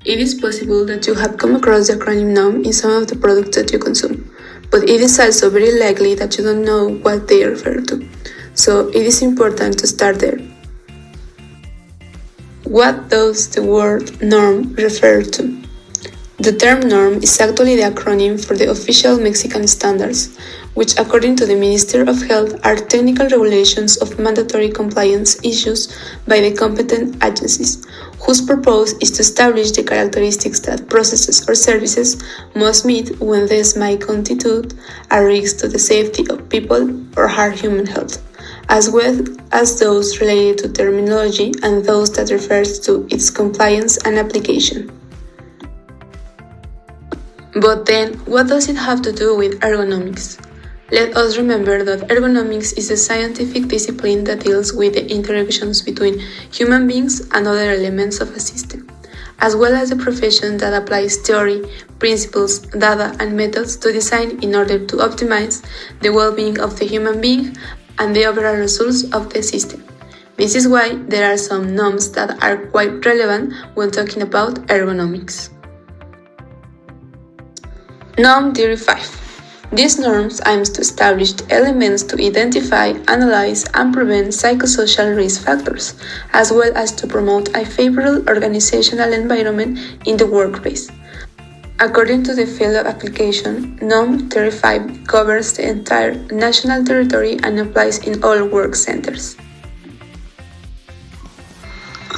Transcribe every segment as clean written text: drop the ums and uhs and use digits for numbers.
It is possible that you have come across the acronym NOM in some of the products that you consume, but it is also very likely that you don't know what they refer to, so it is important to start there. What does the word norm refer to? The term norm is actually the acronym for the official Mexican standards, which according to the Minister of Health are technical regulations of mandatory compliance issues by the competent agencies, whose purpose is to establish the characteristics that processes or services must meet when these might constitute a risk to the safety of people or harm human health, as well as those related to terminology and those that refers to its compliance and application. But then, what does it have to do with ergonomics? Let us remember that ergonomics is a scientific discipline that deals with the interactions between human beings and other elements of a system, as well as a profession that applies theory, principles, data, and methods to design in order to optimize the well-being of the human being and the overall results of the system. This is why there are some NOMs that are quite relevant when talking about ergonomics. NOM 35. These norms aim to establish elements to identify, analyze, and prevent psychosocial risk factors, as well as to promote a favorable organizational environment in the workplace. According to the field of application, NOM 35 covers the entire national territory and applies in all work centers.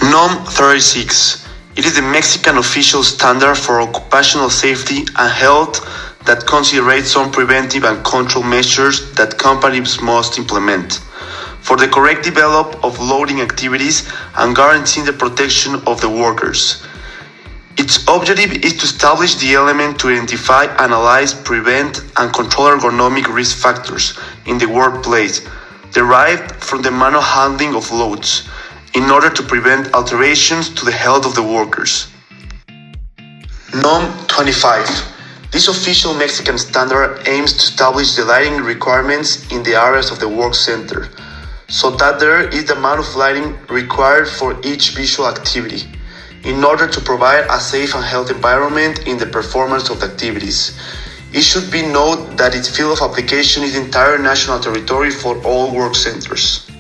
NOM 36. It is the Mexican official standard for occupational safety and health that considers some preventive and control measures that companies must implement for the correct development of loading activities and guaranteeing the protection of the workers. Its objective is to establish the element to identify, analyze, prevent, and control ergonomic risk factors in the workplace derived from the manual handling of loads, in order to prevent alterations to the health of the workers. NOM 25. This official Mexican standard aims to establish the lighting requirements in the areas of the work center, so that there is the amount of lighting required for each visual activity, in order to provide a safe and healthy environment in the performance of the activities. It should be noted that its field of application is the entire national territory for all work centers.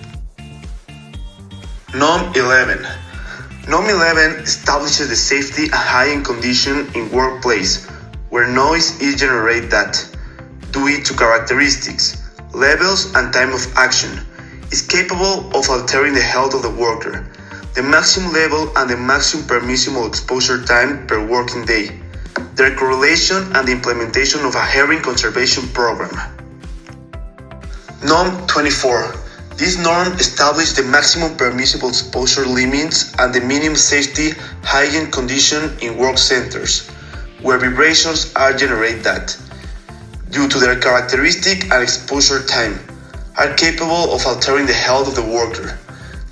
NOM 11. NOM 11 establishes the safety and hygiene condition in workplace where noise is generated that, due to characteristics, levels, and time of action, is capable of altering the health of the worker, the maximum level and the maximum permissible exposure time per working day, their correlation and the implementation of a hearing conservation program. NOM 24. This norm establishes the maximum permissible exposure limits and the minimum safety hygiene condition in work centers, where vibrations are generated that, due to their characteristic and exposure time, are capable of altering the health of the worker.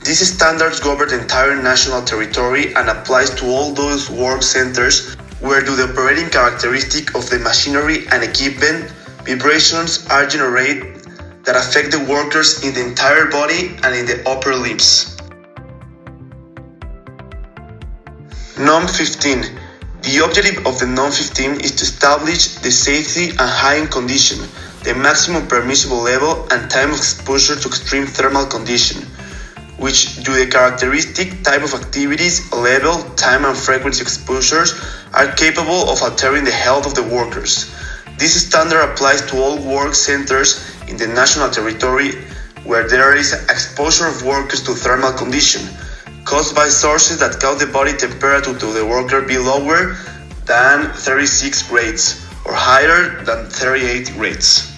These standards govern the entire national territory and applies to all those work centers where due to the operating characteristic of the machinery and equipment, vibrations are generated that affect the workers in the entire body and in the upper limbs. NOM 15. The objective of the NOM 15 is to establish the safety and hygiene condition, the maximum permissible level and time of exposure to extreme thermal condition, which due to the characteristic type of activities, level, time and frequency exposures are capable of altering the health of the workers. This standard applies to all work centers in the national territory where there is exposure of workers to thermal condition caused by sources that cause the body temperature to the worker be lower than 36 grades or higher than 38 grades.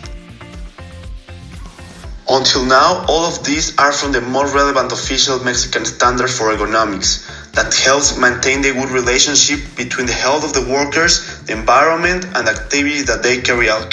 Until now, all of these are from the most relevant official Mexican standard for ergonomics that helps maintain the good relationship between the health of the workers, the environment, and the activities that they carry out.